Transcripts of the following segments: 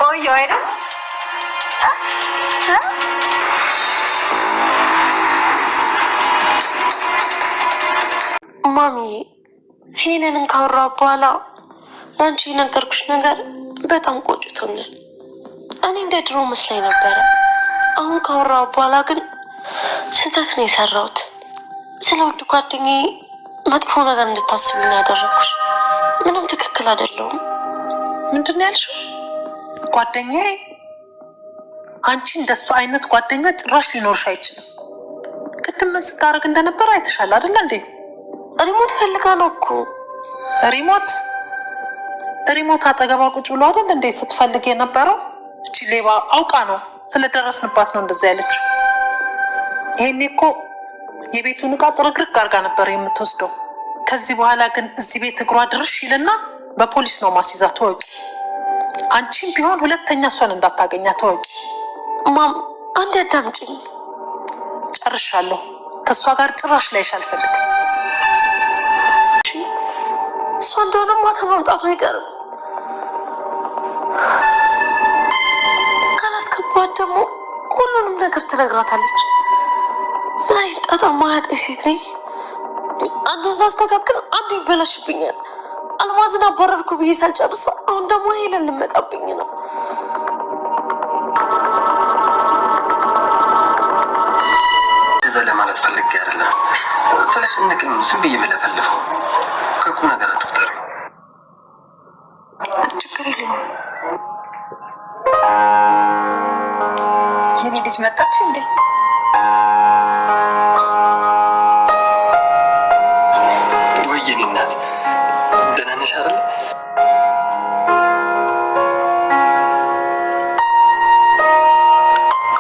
ሰውየው አይደል? ማሚ ሄለንን ካወራ በኋላ ለአንቺ የነገርኩሽ ነገር በጣም ቆጭቶኛል። እኔ እንደ ድሮ መስላኝ ነበረ። አሁን ካወራ በኋላ ግን ስህተት ነው የሰራሁት። ስለ ውድ ጓደኛዬ መጥፎ ነገር እንድታስብኝ ያደረኩሽ ምንም ትክክል አይደለሁም። ምንድን ነው ያልሽው? ጓደኛዬ? አንቺ እንደሱ አይነት ጓደኛ ጭራሽ ሊኖርሽ አይችልም። ቅድም ምን ስታደርግ እንደነበረ አይተሻል አይደል እንዴ? ሪሞት ፈልጋ ነው እኮ። ሪሞት አጠገባ ቁጭ ብሎ አይደል እንዴ ስትፈልግ የነበረው? እቺ ሌባ አውቃ ነው፣ ስለደረስንባት ነው እንደዛ ያለችው። ይሄኔ እኮ የቤቱን ዕቃ ጥርግርግ አድርጋ ነበር የምትወስደው። ከዚህ በኋላ ግን እዚህ ቤት እግሯ ድርሽ ይልና በፖሊስ ነው ማስይዛ። ተወቂ። አንቺም ቢሆን ሁለተኛ እሷን እንዳታገኛ ተወቂ። ማም አንድ አዳምጪኝ። ጨርሻለሁ። ከእሷ ጋር ጭራሽ ላይሽ አልፈልግም። እሷ እንደሆነ ማታ መምጣቱ አይቀርም። ካላስገባት ደግሞ ሁሉንም ነገር ትነግራታለች። ላይ ጣጣ ማያጠኝ ሴት ነኝ። አንዱን ሳስተካክል አንዱ ይበላሽብኛል። አልማዝን አባረርኩ ብዬ ሳልጨርስ አሁን ደግሞ ሄለን ልመጣብኝ ነው። እዛ ለማለት ፈልጌ አይደለም። ስለጭንቅ ነው ዝም ብዬ የምለፈልፈው። ከቁም ነገር አትቁጠሪ። ችግር የለውም። የኔ ልጅ መጣች እንዴ? ወይ የኔ እናት ደህና ነሽ አይደል?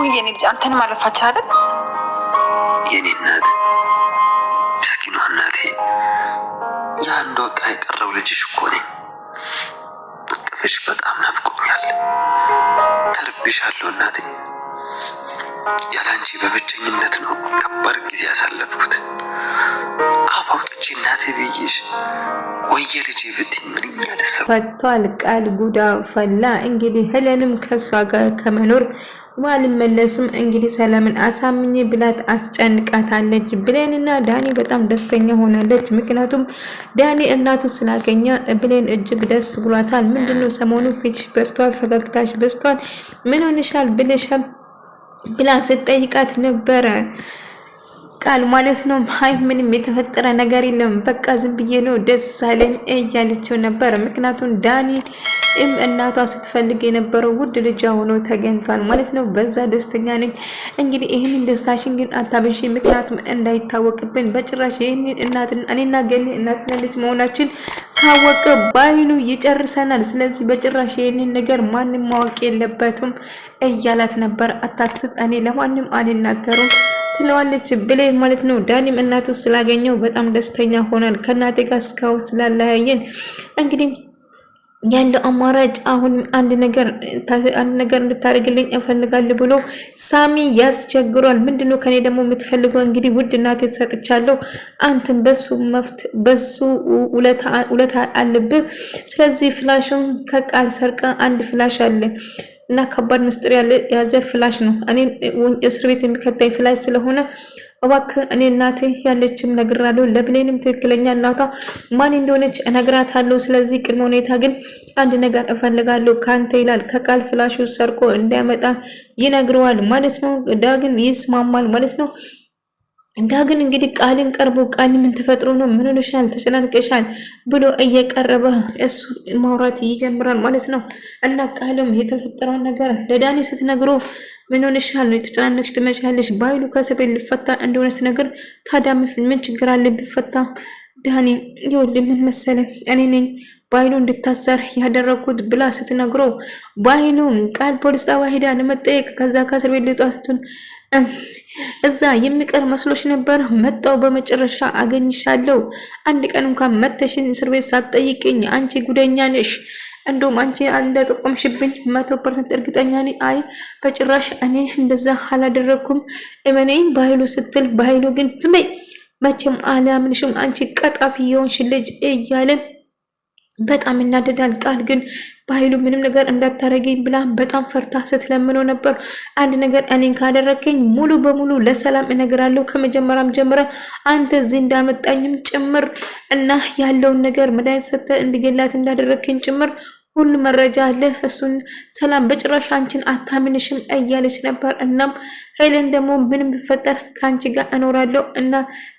ወይ የኔ ልጅ አንተን ማለፋች አይደል? የኔ እናት ምስኪኗ እናቴ፣ የአንድ ወጣ የቀረው ልጅሽ እኮ ነኝ። እቅፍሽ በጣም ናፍቆኛል። ተርቤሻለሁ እናቴ። ያላንቺ በብቸኝነት ነው ከባድ ጊዜ ያሳለፍኩት። አፋውጥቼ እናቴ ብዬሽ ወየ ልጄ ብትኝ ምንኛ ደስ ፈቷል። ቃል ጉዳ ፈላ። እንግዲህ ሄለንም ከሷ ጋር ከመኖር ባልመለስም እንግዲህ ሰላምን አሳምኜ ብላት አስጨንቃታለች። ብሌንና ዳኒ በጣም ደስተኛ ሆናለች። ምክንያቱም ዳኒ እናቱ ስላገኘ ብሌን እጅግ ደስ ብሏታል። ምንድነው ሰሞኑ ፊትሽ በርቷል፣ ፈገግታሽ በስቷል፣ ምን ሆነሻል ብላ ስትጠይቃት ነበረ። ቃል ማለት ነው ሃይ ምንም የተፈጠረ ነገር የለም፣ በቃ ዝም ብዬ ነው ደስ አለኝ እያለችው ነበር። ምክንያቱም ዳኒ እናቷ ስትፈልግ የነበረው ውድ ልጅ ሆኖ ተገኝቷል ማለት ነው። በዛ ደስተኛ ነኝ። እንግዲህ ይህንን ደስታሽን ግን አታበሺ፣ ምክንያቱም እንዳይታወቅብን በጭራሽ ይህንን እኔና ገኒ እናትና ልጅ መሆናችን ታወቀ ባይሉ ይጨርሰናል። ስለዚህ በጭራሽ ይህንን ነገር ማንም ማወቅ የለበትም እያላት ነበር። አታስብ፣ እኔ ለማንም አልናገሩም ትለዋለች ብሌን ማለት ነው። ዳኒም እናቱ ስላገኘው በጣም ደስተኛ ሆኗል። ከእናቴ ጋር እስካሁን ስላለያየን እንግዲህ ያለው አማራጭ አሁን አንድ ነገር እንድታደርግልኝ እፈልጋለሁ ብሎ ሳሚ ያስቸግሯል። ምንድነው ከኔ ደግሞ የምትፈልገው? እንግዲህ ውድ እናቴ ሰጥቻለሁ፣ አንተም በሱ ውለታ አለብህ። ስለዚህ ፍላሹን ከቃል ሰርቀ አንድ ፍላሽ አለ እና ከባድ ምስጢር ያዘ ፍላሽ ነው። እኔ እስር ቤት የሚከታኝ ፍላሽ ስለሆነ እባክህ እኔ እናቴ ያለችም ነግራለሁ። ለብሌንም ትክክለኛ እናቷ ማን እንደሆነች እነግራታለሁ። ስለዚህ ቅድመ ሁኔታ ግን አንድ ነገር እፈልጋለሁ ካንተ ይላል። ከቃል ፍላሹ ሰርቆ እንዲያመጣ ይነግረዋል ማለት ነው። ዳግን ይስማማል ማለት ነው። ዳግን እንግዲህ ቃልን ቀርቦ ቃል ምን ተፈጥሮ ነው? ምን ሆነሻል? ተጨናንቀሻል ብሎ እየቀረበ እሱ ማውራት ይጀምራል ማለት ነው። እና ቃልም የተፈጠረውን ነገር ለዳኒ ስትነግሮ ምን ሆነሻል ነው የተጨናነቅሽ ትመሻለሽ ባይሉ ከሰቤት ልፈታ እንደሆነ ነገር ታዲያ ምን ችግር አለ ቢፈታ? ዳኒ ይኸውልህ ምን መሰለህ እኔ ነኝ ባይሉ እንድታሰር ያደረኩት ብላ ስትነግረው ባይሉ ቃል ፖሊስ ጣቢያ ሄዳ ለመጠየቅ ከዛ ከእስር ቤት ልውጣ ስትል እዛ የሚቀር መስሎሽ ነበር? መጣው በመጨረሻ አገኝሻለሁ። አንድ ቀን እንኳን መተሽን እስር ቤት ሳትጠይቅኝ አንቺ ጉደኛ ነሽ። እንደውም አንቺ እንደጠቆምሽብኝ 100% እርግጠኛ ነኝ። አይ በጭራሽ እኔ እንደዛ አላደረኩም እመኔኝ ባይሉ ስትል ባይሉ ግን ዝም በይ መቼም አላምንሽም አንቺ ቀጣፊ የሆንሽ ልጅ እያለ በጣም እናደዳል። ቃል ግን በኃይሉ ምንም ነገር እንዳታረገኝ ብላ በጣም ፈርታ ስትለምነው ነበር። አንድ ነገር እኔን ካደረገኝ ሙሉ በሙሉ ለሰላም እነግራለሁ ከመጀመሪያም ጀምረ አንተ እዚህ እንዳመጣኝም ጭምር እና ያለውን ነገር መድኃኒት ሰጥተህ እንድገላት እንዳደረገኝ ጭምር ሁሉ መረጃ አለ። እሱን ሰላም በጭራሽ አንቺን አታምንሽም እያለች ነበር። እናም ሄለን ደግሞ ምንም ቢፈጠር ከአንቺ ጋር እኖራለሁ እና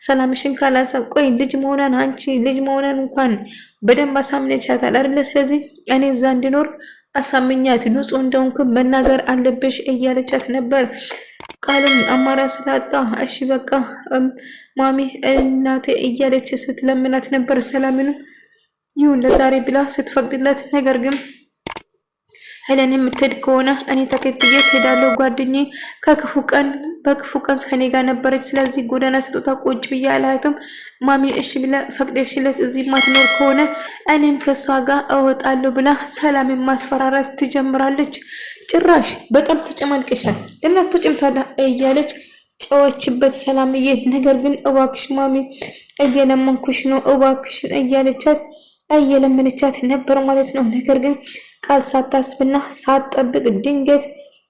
ሰላምሽን ካላሳብ ቆይ ልጅ መሆኗን አንቺ ልጅ መሆኗን እንኳን በደንብ አሳምነቻታል አይደለ? ስለዚህ እኔ እዛ እንድኖር አሳምኛት ንጹህ እንደሆንኩ መናገር አለብሽ እያለቻት ነበር። ቃልም አማራ ስላጣ እሺ በቃ ማሚ እናቴ እያለች ስትለምናት ነበር ሰላምንም ይሁን ለዛሬ ብላ ስትፈቅድለት፣ ነገር ግን ሄለን የምትሄድ ከሆነ እኔ ተከትዬ ትሄዳለሁ። ጓደኛዬ በክፉ ቀን ከኔ ጋር ነበረች። ስለዚህ ጎዳና ስጦታ ቁጭ ብዬ አላያትም። ማሚ እሺ ብላ ፈቅደሽለት እዚህ ማትኖር ከሆነ እኔም ከሷ ጋር እወጣለሁ ብላ ሰላም ማስፈራራት ትጀምራለች። ጭራሽ በጣም ተጨማልቀሻል፣ ለምን አትወጪም ታዲያ እያለች ጨዋችበት ሰላምዬ። ነገር ግን እባክሽ ማሚ እየለመንኩሽ ነው እባክሽን እየለመነቻት ነበር ማለት ነው። ነገር ግን ቃል ሳታስብና ሳትጠብቅ ድንገት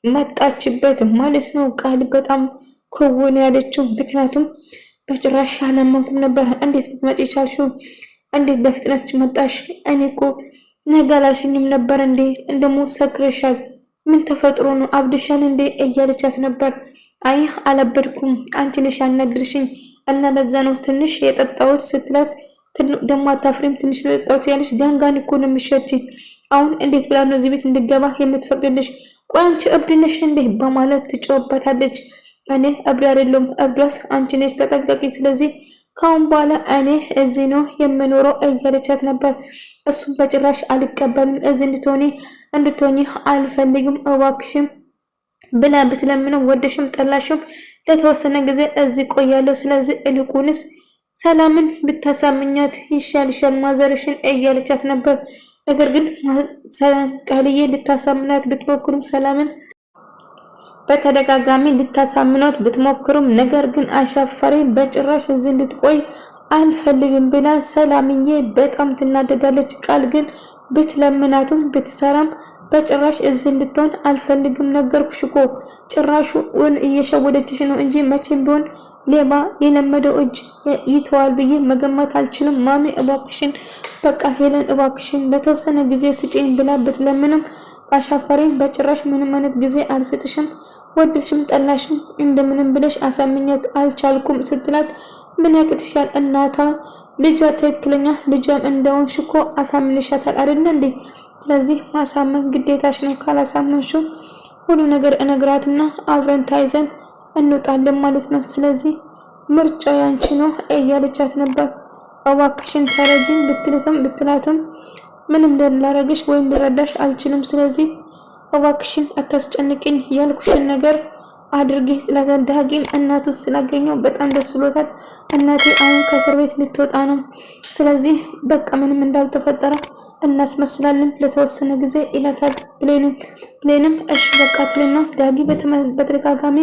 መጣችበት ማለት ነው። ቃል በጣም ክውን ያለችው ምክንያቱም በጭራሽ አላመንኩም ነበር። እንዴት ልትመጪ ቻልሽው? እንዴት በፍጥነት መጣሽ? እኔ እኮ ነገ አላልሽኝም ነበር እንዴ? እንደሞ ሰክረሻል። ምን ተፈጥሮ ነው? አብድሻል እንዴ? እያለቻት ነበር። አይ አላበድኩም፣ አንቺ ነሽ ያናግርሽኝ እና ለዛ ነው ትንሽ የጠጣሁት ስትላት ደሞ አታፍሪም? ትንሽ ነው የጠጣሁት ያለሽ ጋንጋን እኮ ነው የምትሸጪ። አሁን እንዴት ብላ ነው እዚህ ቤት እንድገባ የምትፈቅድልሽ? ቆይ አንቺ እብድ ነሽ እንዴ? በማለት ትጮህበታለች። እኔ እብድ አይደለሁም፣ እብዷስ አንቺ ነሽ፣ ተጠንቀቂ። ስለዚህ ካሁን በኋላ እኔ እዚህ ነው የምኖረው እያለቻት ነበር። እሱም በጭራሽ አልቀበልም፣ እዚህ እንድትሆኚ አልፈልግም እባክሽም ብላ ብትለምነው ወደሽም ጠላሽም ለተወሰነ ጊዜ እዚህ ቆያለሁ። ስለዚህ እልኩንስ ሰላምን ብታሳምኛት ይሻልሻል ማዘርሽን እያለቻት ነበር። ነገር ግን ቃልዬ ልታሳምናት ብትሞክሩም ሰላምን በተደጋጋሚ ልታሳምናት ብትሞክሩም ነገር ግን አሻፈሬ በጭራሽ እዚህ እንድትቆይ አልፈልግም ብላ ሰላምዬ በጣም ትናደዳለች። ቃል ግን ብትለምናቱም ብትሰራም በጭራሽ እዚህ እንድትሆን አልፈልግም ነገርኩሽ እኮ ጭራሹን እየሸወደችሽ ነው እንጂ መቼም ቢሆን ሌባ የለመደው እጅ ይተዋል ብዬ መገመት አልችልም። ማሚ እባክሽን በቃ ሄለን እባክሽን ለተወሰነ ጊዜ ስጪኝ ብላ ብትለምንም አሻፈሬን በጭራሽ ምንም አይነት ጊዜ አልሰጥሽም፣ ወድሽም ጠላሽም እንደምንም ብለሽ አሳምኛት አልቻልኩም ስትላት ምን ያቅትሻል እናቷ ልጇ ትክክለኛ ልጇም እንደሆንሽ እኮ አሳምንሻታል አይደል እንዴ? ስለዚህ ማሳመን ግዴታሽ ነው። ካላሳመንሽው ሁሉ ነገር እነግራትና አብረን ታይዘን እንውጣለን ማለት ነው። ስለዚህ ምርጫው ያንቺ ነው እያለቻት ነበር። እባክሽን ተረጂኝ ብትላትም ምንም ላረግሽ ወይም ልረዳሽ አልችልም። ስለዚህ እባክሽን አታስጨንቅኝ፣ ያልኩሽን ነገር አድርጌ ስለዘዳጊም እናቱ ስላገኘው በጣም ደስ ብሎታል። እናቴ አሁን ከእስር ቤት ልትወጣ ነው። ስለዚህ በቃ ምንም እንዳልተፈጠረ እናስመስላለን ለተወሰነ ጊዜ ይላታል። ብሌንም እሺ በቃ ትልና ዳጊ በተደጋጋሚ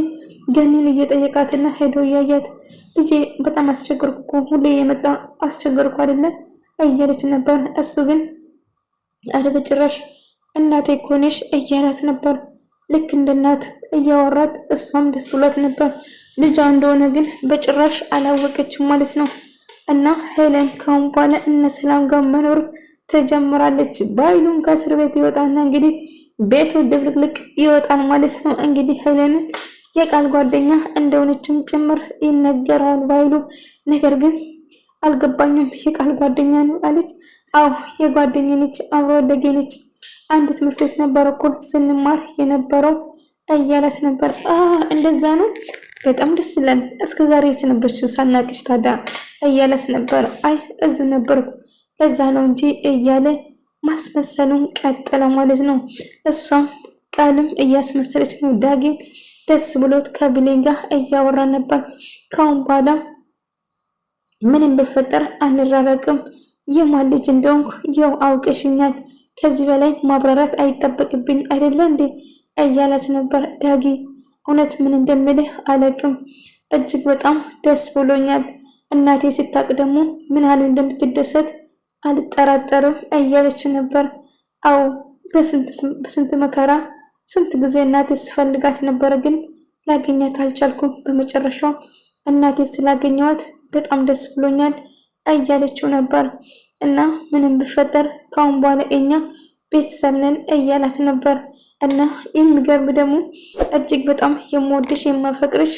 ገኒን እየጠየቃትና ሄዶ እያያት ልጄ በጣም አስቸገርኩ፣ ሁሌ የመጣ አስቸገርኩ አይደለ እያለች ነበር። እሱ ግን አረ በጭራሽ እናቴ እኮ ነሽ እያላት ነበር። ልክ እንደ እናት እያወራት እሷም ደስ ብሏት ነበር። ልጇ እንደሆነ ግን በጭራሽ አላወቀችም ማለት ነው። እና ሄለን ካሁን በኋላ እነ ሰላም ጋር መኖር ተጀምራለች። ባይሉም ከእስር ቤት ይወጣና እንግዲህ ቤቱ ድብልቅልቅ ይወጣል ማለት ነው። እንግዲህ ሄለን የቃል ጓደኛ እንደሆነችም ጭምር ይነገራል ባይሉ። ነገር ግን አልገባኝም የቃል ጓደኛ ነው አለች። አዎ የጓደኛ ነች፣ አብሮ አደጌ ነች። አንድ ትምህርት ቤት ነበር እኮ ስንማር የነበረው እያለች ነበር። እንደዛ ነው፣ በጣም ደስ ይላል። እስከ ዛሬ የት ነበርሽው ሳናቅሽ ታዲያ እያለች ነበር። አይ እዚሁ ነበርኩ ለዛ ነው እንጂ እያለ ማስመሰሉን ቀጠለ ማለት ነው። እሷም ቃልም እያስመሰለች ነው። ዳጊም ደስ ብሎት ከብሌን ጋር እያወራ ነበር። ካሁን በኋላ ምንም ቢፈጠር አንራረቅም፣ የማን ልጅ እንደሆንኩ ያው አውቀሽኛል፣ ከዚህ በላይ ማብራራት አይጠበቅብኝ አይደለ እንዴ እያላት ነበር። ዳጊ እውነት ምን እንደምልህ አለቅም፣ እጅግ በጣም ደስ ብሎኛል። እናቴ ስታቅ ደግሞ ምን ያህል እንደምትደሰት አልጠራጠርም እያለች ነበር። አዎ በስንት መከራ ስንት ጊዜ እናቴ ስፈልጋት ነበር፣ ግን ላገኛት አልቻልኩም። በመጨረሻው እናቴ ስላገኘዋት በጣም ደስ ብሎኛል እያለችው ነበር። እና ምንም ቢፈጠር ካሁን በኋላ እኛ ቤተሰብ ነን እያላት ነበር። እና የሚገርም ደግሞ እጅግ በጣም የምወድሽ የማፈቅርሽ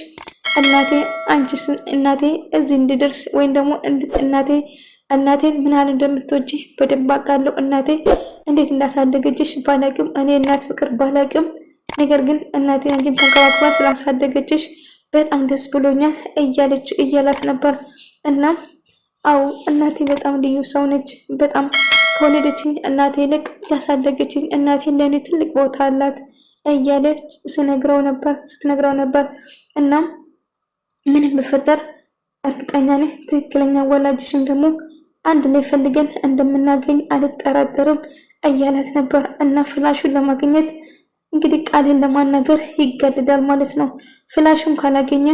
እናቴ አንቺስ እናቴ እዚህ እንድደርስ ወይም ደግሞ እናቴን ምን ያህል እንደምትወጂ በደንብ አውቃለሁ። እናቴ እንዴት እንዳሳደገችሽ ባላቅም፣ እኔ እናት ፍቅር ባላቅም፣ ነገር ግን እናቴ አንቺን ተንከባክባ ስላሳደገችሽ በጣም ደስ ብሎኛል እያላት ነበር። እና አዎ እናቴ በጣም ልዩ ሰው ነች። በጣም ከወለደችኝ እናቴ ይልቅ ያሳደገችኝ እናቴ ለእኔ ትልቅ ቦታ አላት እያለች ስትነግረው ነበር። እና ምንም ቢፈጠር እርግጠኛ ነኝ ትክክለኛ ወላጅሽም ደግሞ አንድ ላይ ፈልገን እንደምናገኝ አልጠራጠርም እያላት ነበር። እና ፍላሹን ለማግኘት እንግዲህ ቃልን ለማናገር ይገደዳል ማለት ነው። ፍላሹን ካላገኘ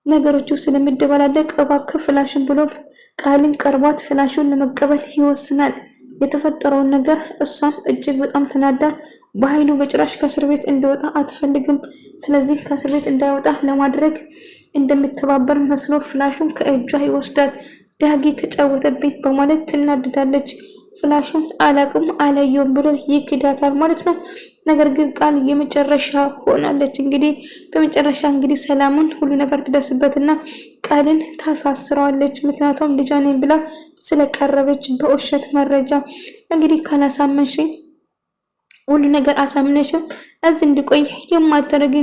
ነገሮቹ ስለሚደበላለቅ እባክህ ፍላሹን ብሎ ቃልን ቀርቧት ፍላሹን ለመቀበል ይወስናል። የተፈጠረውን ነገር እሷም እጅግ በጣም ተናዳ በኃይሉ በጭራሽ ከእስር ቤት እንዲወጣ አትፈልግም። ስለዚህ ከእስር ቤት እንዳይወጣ ለማድረግ እንደምትተባበር መስሎ ፍላሹን ከእጇ ይወስዳል። ዳጊ ተጫወተብኝ በማለት ትናደዳለች። ፍላሹን አላቅም አላየውም ብሎ ይክዳታል ማለት ነው። ነገር ግን ቃል የመጨረሻ ሆናለች። እንግዲህ በመጨረሻ እንግዲህ ሰላምን ሁሉ ነገር ትደርስበትና ቃልን ታሳስረዋለች። ምክንያቱም ልጇ ነኝ ብላ ስለቀረበች በውሸት መረጃ። እንግዲህ ካላሳመንሽኝ ሁሉ ነገር አሳምነሽም እዚህ እንድቆይ የማታደርጊ